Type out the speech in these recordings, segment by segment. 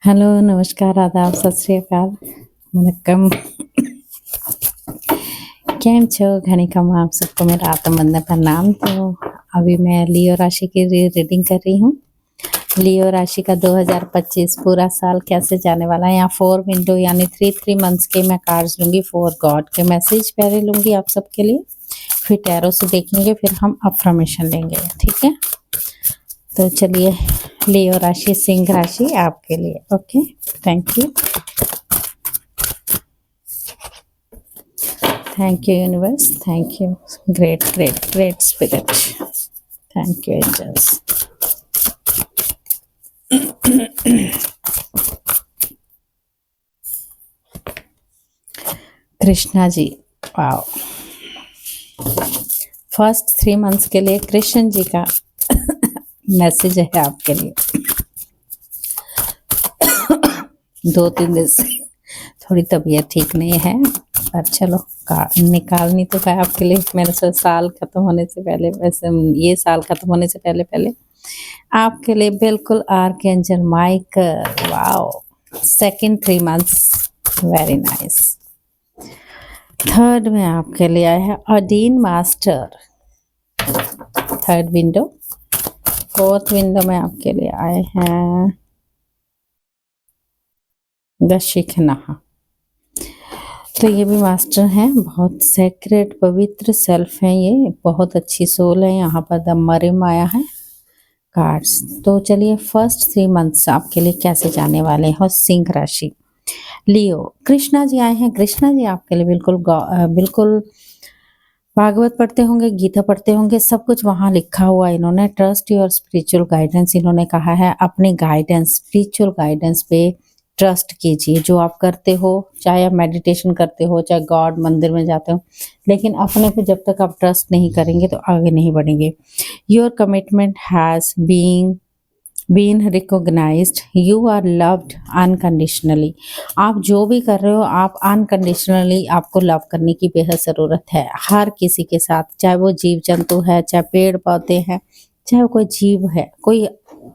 Hello, नमस्कार, आदाब, सत श्री अकाल, वणक्कम। કેમ છો? घनी कम आप सबको मेरा आत्मबंधन प्रणाम। तो अभी मैं लियो राशि की रीडिंग कर रही हूँ। लियो राशि का 2025 पूरा साल कैसे जाने वाला है। यहाँ 4 विंडो यानी 3 मंथ्स के मैं कार्ड्स लूँगी, 4 गॉड के मैसेज पहले लूँगी आप सबके लिए, फिर टैरो से देखेंगे, फिर हम अफर्मेशन लेंगे, ठीक है। तो चलिए, लियो राशि सिंह राशि आपके लिए। Okay, thank you. Thank you, universe. Thank you. Great, great, great spirit. Thank you, angels. Krishna ji, wow. First 3 months के लिए कृष्ण जी का मैसेज है आपके लिए। 2-3 दिन से थोड़ी तबीयत ठीक नहीं है, पर चलो निकालनी तो है आपके लिए। मेरे से साल खत्म होने से पहले, वैसे ये साल खत्म होने से पहले पहले आपके लिए बिल्कुल archangel Michael. Wow, second 3 months, very nice. Third में आपके लिए आया है ऑर्डीन master, third window. Fourth window में आपके लिए आए हैं द शिखनाहा। तो ये भी मास्टर हैं, बहुत सेक्रेट पवित्र सेल्फ है, ये बहुत अच्छी सोल है। यहाँ पर द मरिम आया है कार्ड्स। तो चलिए, फर्स्ट 3 मंथ्स आपके लिए कैसे जाने वाले हैं सिंह राशि। लियो, कृष्णा जी आए हैं। कृष्णा जी आपके लिए बिल्कुल भागवत पढ़ते होंगे, गीता पढ़ते होंगे, सब कुछ वहाँ लिखा हुआ है। इन्होंने ट्रस्ट योर स्पिरिचुअल गाइडेंस, इन्होंने कहा है अपने गाइडेंस, स्पिरिचुअल गाइडेंस पे ट्रस्ट कीजिए। जो आप करते हो, चाहे आप मेडिटेशन करते हो, चाहे गॉड मंदिर में जाते हो, लेकिन अपने पे जब तक आप ट्रस्ट नहीं करेंगे तो आगे नहीं बढ़ेंगे। Your commitment has been recognised, you are loved unconditionally. आप जो भी कर रहे हो, आप अनकंडीशनली, आपको लव करने की बेहद ज़रूरत है हर किसी के साथ, चाहे वो जीव जंतु है, चाहे पेड़ पौधे हैं, चाहे वो कोई जीव है, कोई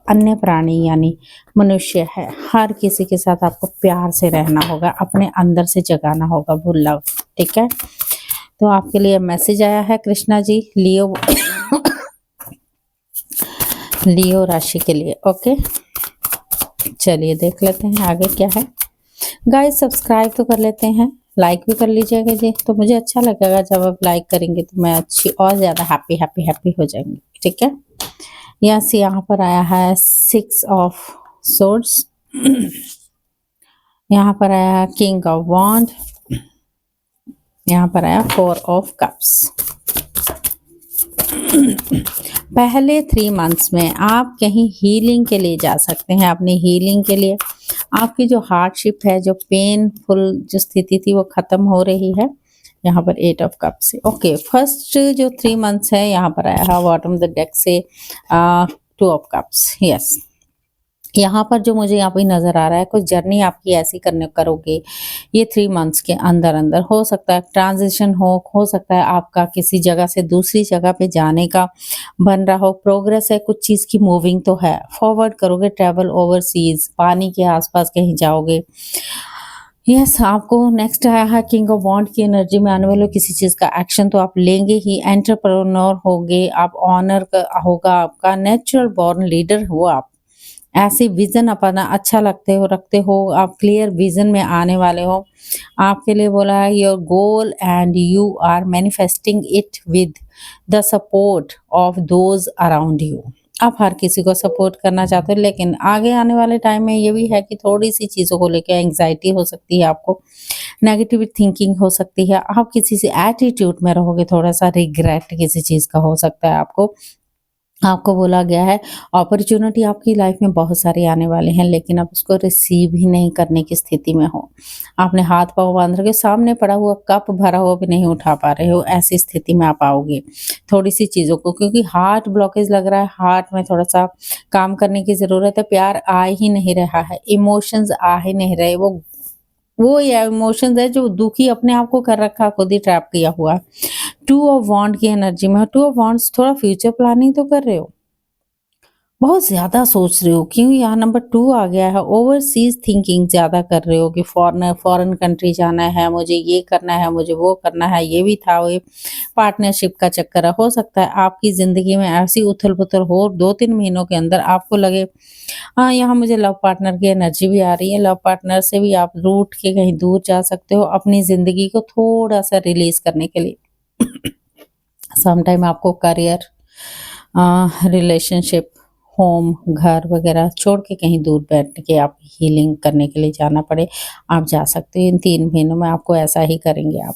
अन्य प्राणी यानी मनुष्य है, हर किसी के साथ आपको प्यार से रहना होगा, अपने अंदर से जगाना होगा वो लव, ठीक है। तो आपके लिए मैसेज आया है कृष्णा जी लियो राशि के लिए। ओके, चलिए देख लेते हैं आगे क्या है। गाइस, सब्सक्राइब तो कर लेते हैं, लाइक भी कर लीजिएगा जी, तो मुझे अच्छा लगेगा जब आप लाइक करेंगे, तो मैं अच्छी और ज़्यादा हैप्पी हो जाएंगी, ठीक है। यस, यहाँ पर आया है 6 ऑफ सोर्ड्स, यहाँ पर आया किंग ऑफ वॉन्ड, यहाँ पर आया 4 ऑफ कप्स। पहले 3 मंथ्स में आप कहीं हीलिंग के लिए जा सकते हैं, अपनी हीलिंग के लिए। आपकी जो हार्डशिप है, जो पेनफुल जो स्थिति थी, वो खत्म हो रही है। यहाँ पर 8 ऑफ कप से। ओके, फर्स्ट जो 3 मंथ्स है, यहाँ पर आया है बॉटम द डेक से 2 ऑफ कप्स। यस, यहाँ पर जो मुझे यहाँ पे नज़र आ रहा है, कुछ जर्नी आपकी ऐसी करोगे ये 3 मंथ्स के अंदर अंदर। हो सकता है ट्रांजिशन हो सकता है आपका किसी जगह से दूसरी जगह पे जाने का बन रहा हो, प्रोग्रेस है, कुछ चीज़ की मूविंग तो है, फॉरवर्ड करोगे, ट्रैवल ओवरसीज, पानी के आसपास कहीं जाओगे। यस, आपको नेक्स्ट आया है किंग ऑफ वॉन्ड की एनर्जी में आने वाले किसी चीज़ का एक्शन तो आप लेंगे ही, एंटरप्रेन्योर होगे आप, ऑनर होगा आपका, नेचुरल बॉर्न लीडर हो आप, ऐसी विजन अपना अच्छा रखते हो आप, क्लियर विजन में आने वाले हो। आपके लिए बोला है your goal and you are manifesting it with the support of those around you. आप हर किसी को सपोर्ट करना चाहते हो, लेकिन आगे आने वाले टाइम में ये भी है कि थोड़ी सी चीज़ों को लेकर एंग्जाइटी हो सकती है, आपको नेगेटिव थिंकिंग हो सकती है, आप किसी से एटीट्यूड में रहोगे, थोड़ा सा रिग्रेट किसी चीज़ का हो सकता है आपको बोला गया है अपॉर्चुनिटी आपकी लाइफ में बहुत सारे आने वाले हैं, लेकिन आप उसको रिसीव ही नहीं करने की स्थिति में हो। आपने हाथ पाँव बांध रखे, सामने पड़ा हुआ कप भरा हुआ भी नहीं उठा पा रहे हो, ऐसी स्थिति में आप आओगे थोड़ी सी चीज़ों को, क्योंकि हार्ट ब्लॉकेज लग रहा है, हार्ट में थोड़ा सा काम करने की ज़रूरत है। प्यार आ ही नहीं रहा है, इमोशंस आ ही नहीं रहे, वो ये इमोशंस है जो दुखी अपने आप को कर रखा, खुद ही ट्रैप किया हुआ। 2 ऑफ वॉन्ड की एनर्जी में, 2 ऑफ वॉन्ड्स, थोड़ा फ्यूचर प्लानिंग तो कर रहे हो, बहुत ज़्यादा सोच रहे हो, क्यों यहाँ नंबर 2 आ गया है, ओवरसीज़ थिंकिंग ज़्यादा कर रहे हो कि फॉरेन कंट्री जाना है, मुझे ये करना है, मुझे वो करना है, ये भी था, वो पार्टनरशिप का चक्कर है। हो सकता है आपकी ज़िंदगी में ऐसी उथल-पुथल हो 2-3 महीनों के अंदर आपको लगे हाँ, यहाँ मुझे लव पार्टनर की एनर्जी भी आ रही है, लव पार्टनर से भी आप रूठ के कहीं दूर जा सकते हो अपनी ज़िंदगी को थोड़ा-सा रिलीज़ करने के लिए। सम टाइम आपको करियर रिलेशनशिप, होम, घर वगैरह छोड़ के कहीं दूर बैठ के आप हीलिंग करने के लिए जाना पड़े, आप जा सकते हो। इन 3 महीनों में आपको ऐसा ही करेंगे आप,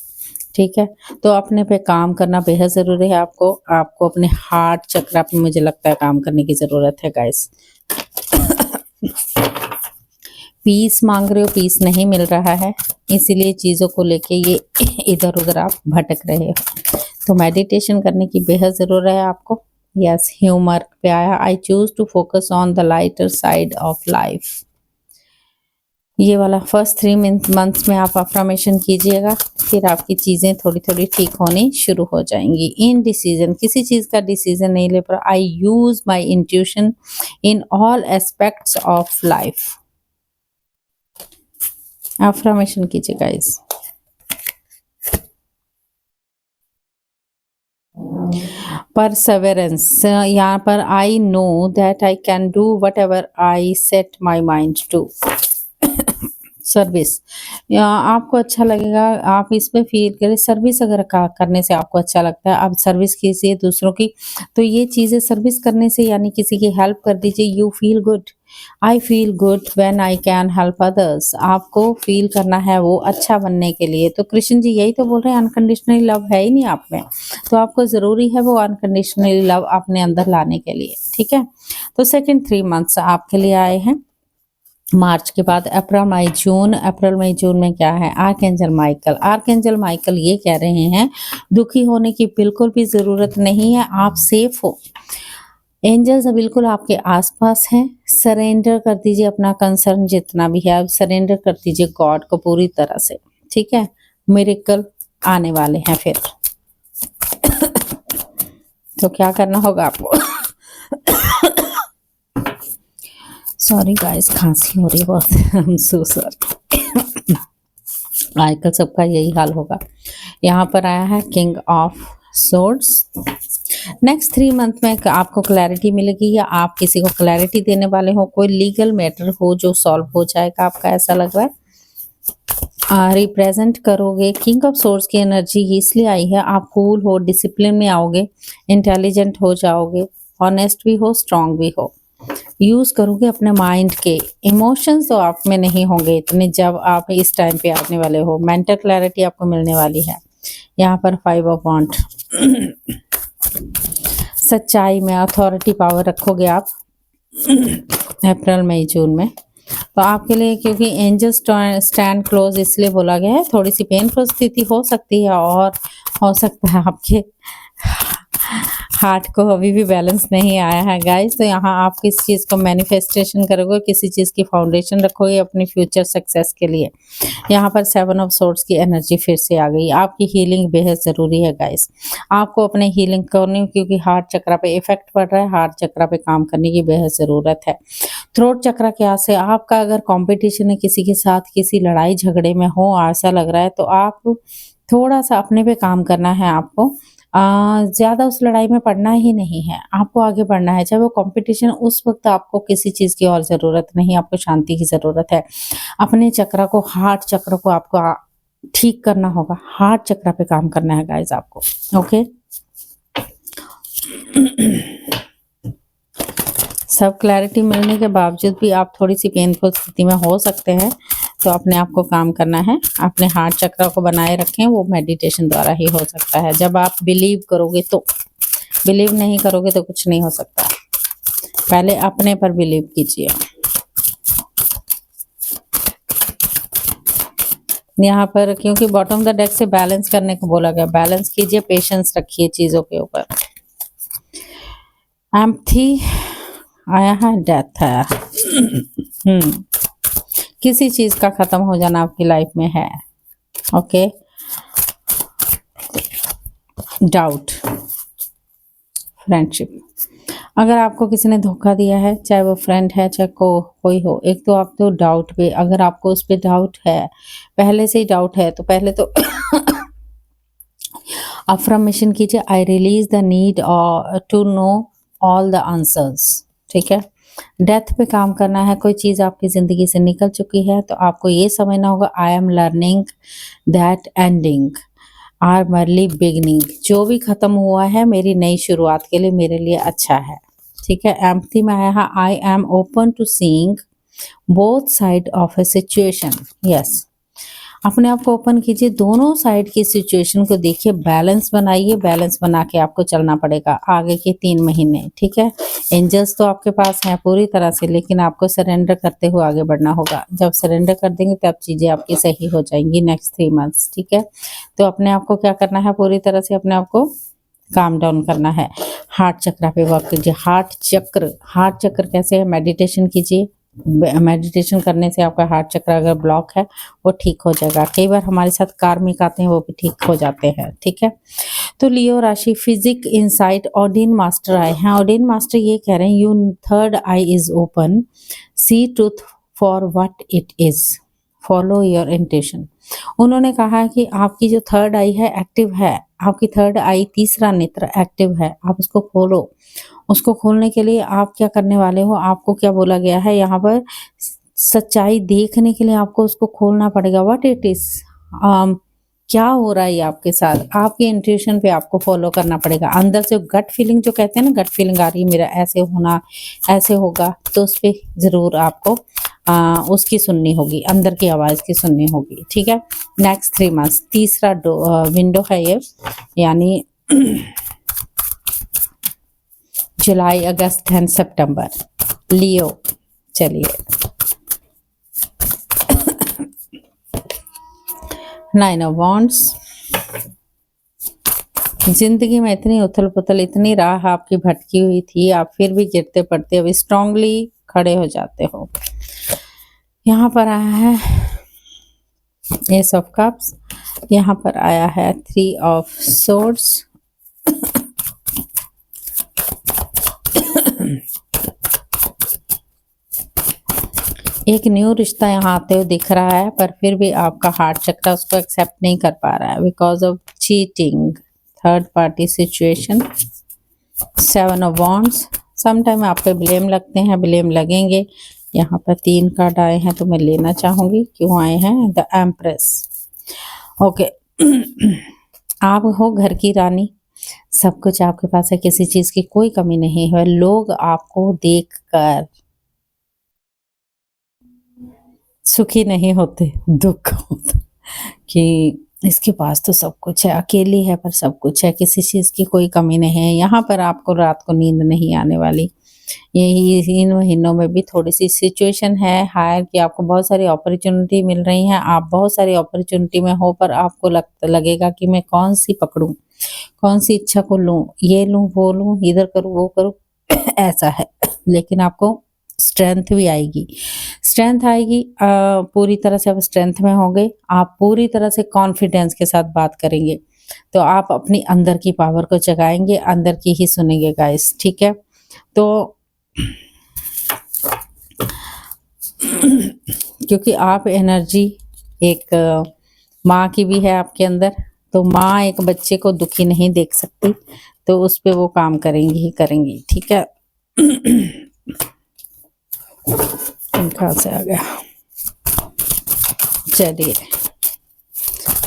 ठीक है? तो अपने पे काम करना बेहद ज़रूरी है आपको। आपको अपने हार्ट चक्रा पे मुझे लगता है काम करने की ज़रूरत है गाइस। पीस माँग रहे हो, पीस नहीं मिल रहा है, इसीलिए चीज़ों को लेके ये इधर-उधर आप भटक रहे हो। तो मेडिटेशन करने की बेहद ज़रूरत है आपको। यस, ह्यूमर पे आया, I choose to focus on the lighter side of life. ये वाला फर्स्ट 3 मंथ्स में आप अफ़र्मेशन कीजिएगा, फिर आपकी चीज़ें थोड़ी-थोड़ी ठीक होनी शुरू हो जाएँगी। इनडिसीज़न, किसी चीज़ का डिसीज़न नहीं ले पा रहा, I use my intuition in all aspects of life. Affirmation कीजिए गाइस। परसेवरेंस, यहाँ पर I know that I can do whatever I set my mind to. Service, या आपको अच्छा लगेगा, आप इसमें फील करें सर्विस अगर करने से आपको अच्छा लगता है, आप सर्विस कीजिए दूसरों की, तो ये चीज़ें सर्विस करने से यानी किसी की हेल्प कर दीजिए, you feel good. I feel good when I can help others. आपको फील करना है वो अच्छा बनने के लिए, तो कृष्ण जी यही तो बोल रहे हैं, अनकंडीशनली लव है ही नहीं आप में, तो आपको ज़रूरी है वो अनकंडीशनली लव अपने अंदर लाने के लिए, ठीक है? तो सेकंड 3 मंथ्स आपके लिए आए हैं। मार्च के बाद अप्रैल मई जून, अप्रैल मई जून में क्या है, आर्कएंजल माइकल। आर्कएंजल माइकल ये कह रहे हैं दुखी होने की बिल्कुल भी ज़रूरत नहीं है, आप सेफ हो। एंजल्स बिल्कुल आपके आसपास हैं। सरेंडर कर दीजिए अपना कंसर्न जितना भी है, आप सरेंडर कर दीजिए गॉड को पूरी तरह से, ठीक है? मिरेकल आने वाले हैं फिर। तो क्या करना होगा आपको? सॉरी गाइस, खांसी हो रही है बहुत, आई एम सो सॉरी। आजकल सबका यही हाल होगा। यहाँ पर आया है king of swords. Next 3 month में आपको क्लैरिटी मिलेगी, या आप किसी को क्लैरिटी देने वाले हो, कोई लीगल मैटर हो जो सॉल्व हो जाएगा आपका, ऐसा लग रहा है। रिप्रेजेंट करोगे, किंग ऑफ सोर्ड्स की एनर्जी इसलिए आई है, आप कूल हो, डिसिप्लिन में आओगे, इंटेलिजेंट हो जाओगे, ऑनेस्ट भी हो, स्ट्रांग भी हो। यूज़ करोगे अपने माइंड के, इमोशंस तो आप में नहीं होंगे इतने जब आप इस टाइम पे आने वाले हो, मेंटल क्लैरिटी आपको मिलने वाली है। यहाँ पर 5 ऑफ वांड, सच्चाई में अथॉरिटी पावर रखोगे आप अप्रैल मई जून में। तो आपके लिए, क्योंकि एंजल स्टैंड क्लोज इसलिए बोला गया है, थोड़ी सी पेनफुल स्थिति हो सकती है, और हो सकता है आपके हार्ट को अभी भी बैलेंस नहीं आया है गाइस। तो यहाँ आप किस चीज़ को मैनिफेस्टेशन करोगे, किसी चीज़ की फाउंडेशन रखोगे अपनी फ्यूचर सक्सेस के लिए। यहाँ पर 7 ऑफ सोर्ड्स की एनर्जी फिर से आ गई। आपकी हीलिंग बेहद ज़रूरी है गाइस, आपको अपने हीलिंग करनी, क्योंकि हार्ट चक्रा पे इफेक्ट पड़ रहा है, हार्ट चक्रा पे काम करने की बेहद ज़रूरत है। थ्रोट चक्रा क्या से आपका अगर कॉम्पिटिशन है किसी के साथ, किसी लड़ाई झगड़े में हो ऐसा लग रहा है, तो आप थोड़ा सा अपने पे काम करना है आपको। ज़्यादा उस लड़ाई में पड़ना ही नहीं है, आपको आगे बढ़ना है। चाहे वो कंपटीशन, उस वक्त आपको किसी चीज़ की और ज़रूरत नहीं, आपको शांति की ज़रूरत है। अपने चक्र को, हार्ट चक्र को आपको ठीक करना होगा, हार्ट चक्र पे काम करना है गाइज आपको, ओके। सब क्लैरिटी मिलने के बावजूद भी आप थोड़ी सी पेनफुल स्थिति में हो सकते हैं, तो अपने आप को काम करना है, अपने हार्ट चक्र को बनाए रखें, वो मेडिटेशन द्वारा ही हो सकता है। जब आप बिलीव करोगे तो, बिलीव नहीं करोगे तो कुछ नहीं हो सकता। पहले अपने पर बिलीव कीजिए। यहाँ पर क्योंकि बॉटम द डेक से बैलेंस करने को बोला गया, बैलेंस कीजिए, पेशेंस रखिए चीज़ों के ऊपर। एम्पथी आया है, डेथ आया है। किसी चीज़ का ख़त्म हो जाना आपकी लाइफ में है, ओके। डाउट, फ्रेंडशिप, अगर आपको किसी ने धोखा दिया है, चाहे वो फ्रेंड है, चाहे कोई हो, एक तो आप तो डाउट पे, अगर आपको उस पे डाउट है, पहले से ही डाउट है, तो पहले तो अफ़र्मेशन कीजिए, I release the need to know all the answers, ठीक है? डेथ पे काम करना है, कोई चीज़ आपकी ज़िंदगी से निकल चुकी है, तो आपको ये समझना होगा, I am learning that endings are merely beginning, जो भी ख़त्म हुआ है मेरी नई शुरुआत के लिए मेरे लिए अच्छा है, ठीक है? एम्पैथी में आया है, I am open to seeing both side of a situation, yes. अपने आप को ओपन कीजिए, दोनों साइड की सिचुएशन को देखिए, बैलेंस बनाइए, बैलेंस बना के आपको चलना पड़ेगा आगे के 3 महीने, ठीक है? एंजल्स तो आपके पास हैं पूरी तरह से, लेकिन आपको सरेंडर करते हुए आगे बढ़ना होगा। जब सरेंडर कर देंगे तब चीज़ें आपकी सही हो जाएंगी नेक्स्ट 3 मंथ्स, ठीक है? तो अपने आप को क्या करना है, पूरी तरह से अपने आप को काम डाउन करना है। हार्ट चक्र पे वर्क कीजिए। हार्ट चक्र कैसे है, मेडिटेशन कीजिए, मेडिटेशन करने से आपका हार्ट चक्र अगर ब्लॉक है वो ठीक हो जाएगा। कई बार हमारे साथ कार्मिक आते हैं, वो भी ठीक हो जाते हैं, ठीक है? तो लियो राशि, फिजिक इनसाइट, ओडिन मास्टर आए हैं। ओडिन मास्टर ये कह रहे हैं, you third eye is open, see truth for what it is, follow your intention. उन्होंने कहा है कि आपकी जो थर्ड आई है एक्टिव है, आपकी थर्ड आई, तीसरा नेत्र एक्टिव है, आप उसको खोलो। उसको खोलने के लिए आप क्या करने वाले हो, आपको क्या बोला गया है यहाँ पर, सच्चाई देखने के लिए आपको उसको खोलना पड़ेगा। व्हाट इट इज, क्या हो रहा है आपके साथ, आपके इंट्यूशन पे आपको फॉलो करना पड़ेगा। अंदर से गट फीलिंग जो कहते हैं ना, गट फीलिंग आ रही है मेरा ऐसे होना, ऐसे होगा, तो उस पर जरूर आपको उसकी सुननी होगी, अंदर की आवाज़ की सुननी होगी, ठीक है? नेक्स्ट 3 मंथ्स, तीसरा विंडो है ये, यानी जुलाई, अगस्त एंड सितंबर। लियो, चलिए 9 ऑफ वॉन्ड्स। जिंदगी में इतनी उथल पुथल, इतनी राह आपकी भटकी हुई थी, आप फिर भी गिरते पड़ते अब स्ट्रांगली खड़े हो जाते हो। यहाँ पर आया है एस ऑफ कप्स, यहाँ पर आया है 3 ऑफ सोर्ड्स, एक न्यू रिश्ता यहाँ आते हुए दिख रहा है, पर फिर भी आपका हार्ट चक्र उसको एक्सेप्ट नहीं कर पा रहा है because of cheating, third party situation. 7 of wands, sometime आप पे ब्लेम लगते हैं, ब्लेम लगेंगे। यहाँ पर 3 कार्ड आए हैं तो मैं लेना चाहूँगी, क्यों आए हैं, द एम्प्रेस, ओके। आप हो घर की रानी, सब कुछ आपके पास है, किसी चीज़ की कोई कमी नहीं है। लोग आपको देखकर सुखी नहीं होते, दुख होता कि इसके पास तो सब कुछ है, अकेली है पर सब कुछ है, किसी चीज़ की कोई कमी नहीं है। यहाँ पर आपको रात को नींद नहीं आने वाली। यही इन महीनों में भी थोड़ी सी सिचुएशन है हायर कि आपको बहुत सारी अपॉर्चुनिटी मिल रही हैं, आप बहुत सारी अपॉर्चुनिटी में हो, पर आपको लगेगा कि मैं कौन सी पकड़ूं, कौन सी इच्छा को लूं, ये लूं वो लूं, इधर करूं वो करूं ऐसा है। लेकिन आपको स्ट्रेंथ भी आएगी, स्ट्रेंथ आएगी, पूरी तरह से आप स्ट्रेंथ में होंगे, आप पूरी तरह से कॉन्फिडेंस के साथ बात करेंगे, तो आप अपनी अंदर की पावर को जगाएंगे, अंदर की ही सुनेंगे गाइस, ठीक है? तो क्योंकि आप एनर्जी एक माँ की भी है आपके अंदर, तो माँ एक बच्चे को दुखी नहीं देख सकती, तो उस पे वो काम करेंगी ही करेंगी, ठीक है? कहाँ से आ गया, चलिए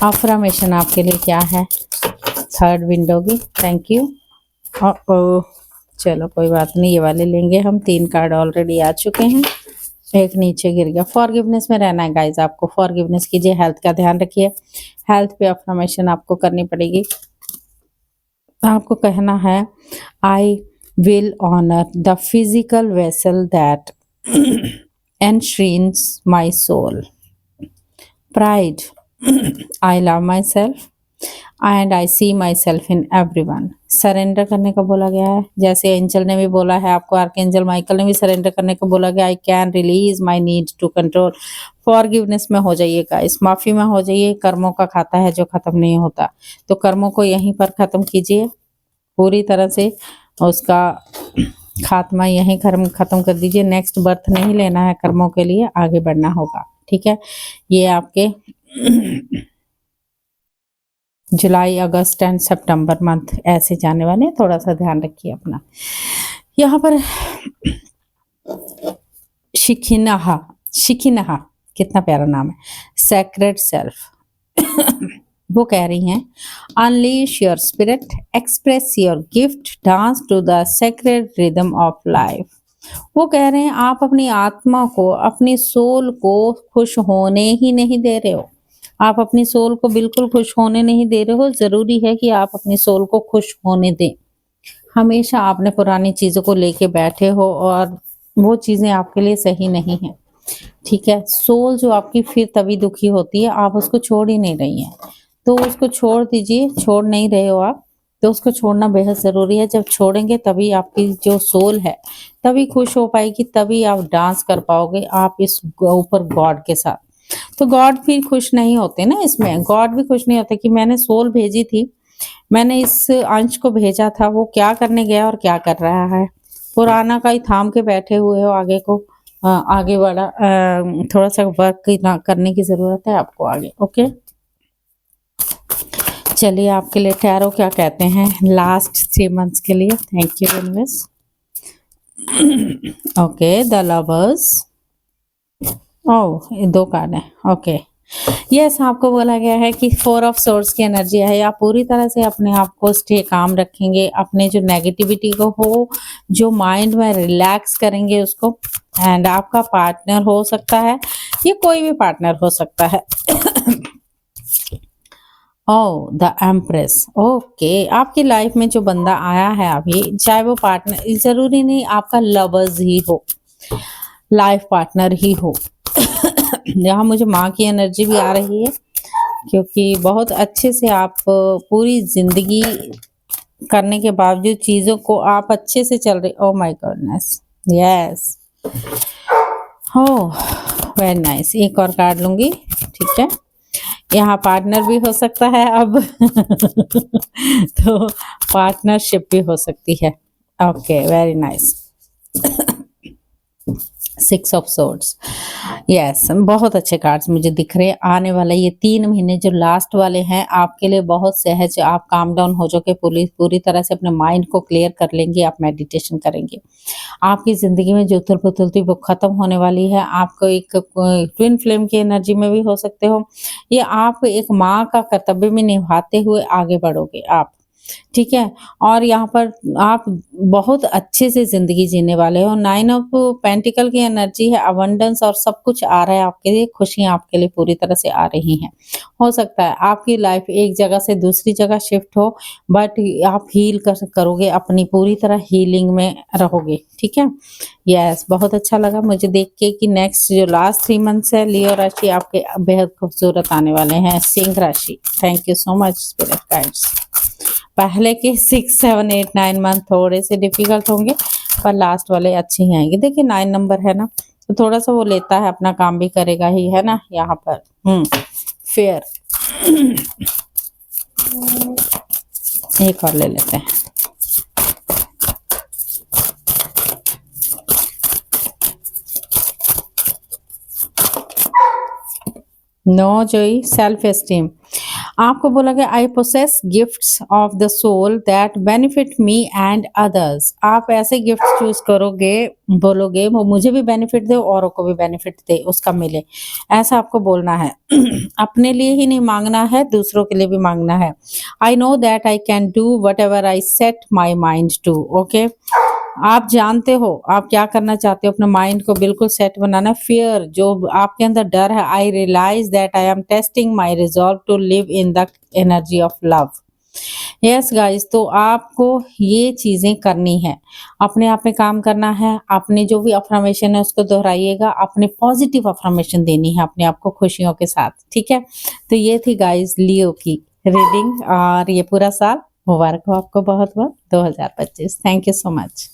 अफर्मेशन आपके लिए क्या है थर्ड विंडो की, थैंक यू। चलो कोई बात नहीं, ये वाले लेंगे हम, 3 कार्ड ऑलरेडी आ चुके हैं, एक नीचे गिर गया। फॉरगिवनेस में रहना है गाइज, आपको फॉरगिवनेस कीजिए, हेल्थ का ध्यान रखिए, हेल्थ पे अफर्मेशन आपको करनी पड़ेगी। आपको कहना है, I will honour the physical vessel that enshrines my soul. Pride, I love myself and I see myself in everyone. Surrender करने को बोला गया है, जैसे एंजल ने भी बोला है आपको, आर्कएंजल माइकल ने भी सरेंडर करने को बोला गया, I can release my need to control. Forgiveness में हो जाइएगा, इस माफ़ी में हो जाइए, कर्मों का खाता है जो ख़त्म नहीं होता, तो कर्मों को यहीं पर ख़त्म कीजिए पूरी तरह से, उसका खात्मा यहीं खत्म कर दीजिए। नेक्स्ट बर्थ नहीं लेना है, कर्मों के लिए आगे बढ़ना होगा। ठीक है, ये आपके जुलाई, अगस्त एंड सितंबर मंथ ऐसे जाने वाले हैं, थोड़ा सा ध्यान रखिए अपना। यहाँ पर शिखिनहा, शिखिनहा कितना प्यारा नाम है, सैक्रेड सेल्फ। वो कह रही हैं unleash your spirit, express your gift, dance to the sacred rhythm of life. वो कह रहे हैं आप अपनी आत्मा को, अपनी सोल को खुश होने ही नहीं दे रहे हो। आप अपनी सोल को बिल्कुल खुश होने नहीं दे रहे हो। जरूरी है कि आप अपनी सोल को खुश होने दें। हमेशा आपने पुरानी चीजों को लेके बैठे हो और वो चीजें आपके लिए सही नहीं है। ठीक है, सोल जो आपकी फिर तभी दुखी होती है, आप उसको छोड़ ही नहीं रही हैं, तो उसको छोड़ दीजिए। छोड़ नहीं रहे हो आप, तो उसको छोड़ना बेहद ज़रूरी है। जब छोड़ेंगे तभी आपकी जो सोल है तभी खुश हो पाएगी, तभी आप डांस कर पाओगे आप इस ऊपर गॉड के साथ। तो गॉड भी खुश नहीं होते ना, इसमें गॉड भी खुश नहीं होते कि मैंने सोल भेजी थी, मैंने इस अंश को भेजा था, वो क्या करने गया और क्या कर रहा है। पुराना का ही थाम के बैठे हुए हो, आगे को आगे बढ़ा, थोड़ा सा वर्क करने की ज़रूरत है आपको आगे। ओके, चलिए आपके लिए टैरो क्या कहते हैं लास्ट 3 मंथ्स के लिए। Thank you universe. Okay, the lovers, oh ये 2 कार्ड है। ओके, यस, आपको बोला गया है कि 4 ऑफ सोर्स की एनर्जी है। आप पूरी तरह से अपने आप को स्टे काम रखेंगे, अपने जो नेगेटिविटी को हो, जो माइंड में रिलैक्स करेंगे उसको। एंड आपका पार्टनर हो सकता है, ये कोई भी पार्टनर हो सकता है। ओह द एम्प्रेस, ओके, आपकी लाइफ में जो बंदा आया है अभी, चाहे वो पार्टनर, जरूरी नहीं आपका लवर्स ही हो, लाइफ पार्टनर ही हो। यहाँ मुझे माँ की एनर्जी भी आ रही है, क्योंकि बहुत अच्छे से आप पूरी जिंदगी करने के बावजूद चीजों को आप अच्छे से चल रहे। ओह माय गॉडनेस, यस, हो वेरी नाइस। एक और कार्ड लूंगी, ठीक है। यहाँ पार्टनर भी हो सकता है अब। तो पार्टनरशिप भी हो सकती है। Okay, very nice. 6 of swords, yes, बहुत अच्छे कार्ड्स मुझे दिख रहे हैं। आने वाला ये 3 महीने जो लास्ट वाले हैं आपके लिए बहुत सहज, आप काम डाउन हो जाओगे, पूरी तरह से अपने माइंड को क्लियर कर लेंगे, आप मेडिटेशन करेंगे। आपकी ज़िंदगी में जो उथल-पुथल थी वो ख़त्म होने वाली है। आपको एक ट्विन फ्लेम की एनर्जी में भी हो सकते हो, ये आप एक माँ का कर्तव्य भी निभाते हुए आगे बढ़ोगे आप, ठीक है। और यहाँ पर आप बहुत अच्छे से ज़िंदगी जीने वाले हो। 9 ऑफ पेंटिकल की एनर्जी है, अबंडेंस और सब कुछ आ रहा है आपके लिए, खुशियाँ आपके लिए पूरी तरह से आ रही हैं। हो सकता है आपकी लाइफ एक जगह से दूसरी जगह शिफ्ट हो, बट आप हील करोगे, अपनी पूरी तरह हीलिंग में रहोगे, ठीक है। यस, बहुत अच्छा लगा मुझे देख के कि नेक्स्ट जो लास्ट 3 मंथ्स है लियो राशि आपके बेहद खूबसूरत आने वाले हैं। सिंह राशि, thank you so much spirit guides. पहले के 6, 7, 8, 9 मंथ थोड़े से डिफिकल्ट होंगे, पर लास्ट वाले अच्छे ही आएंगे। देखिए 9 नंबर है ना, तो थोड़ा सा वो लेता है, अपना काम भी करेगा ही, है ना। यहाँ पर फेयर। एक और ले लेते हैं। नो जोई, सेल्फ एस्टीम। आपको बोला गया I possess gifts of the soul that benefit me and others. आप ऐसे गिफ्ट चूज करोगे, बोलोगे वो मुझे भी बेनिफिट दे, औरों को भी बेनिफिट दे, उसका मिले, ऐसा आपको बोलना है। अपने लिए ही नहीं मांगना है, दूसरों के लिए भी मांगना है। I know that I can do whatever I set my mind to. Okay, आप जानते हो आप क्या करना चाहते हो, अपने माइंड को बिल्कुल सेट बनाना। फियर जो आपके अंदर डर है, I realise that I am testing my resolve to live in the energy of love. Yes guys, तो आपको ये चीजें करनी है, अपने आप में काम करना है। अपने जो भी अफर्मेशन है उसको दोहराइएगा, अपने पॉजिटिव अफर्मेशन देनी है अपने आप को खुशियों के साथ, ठीक है। तो ये थी गाइस लियो की रीडिंग, और ये पूरा साल मुबारक हो आपको बहुत बहुत 2025। Thank you so much.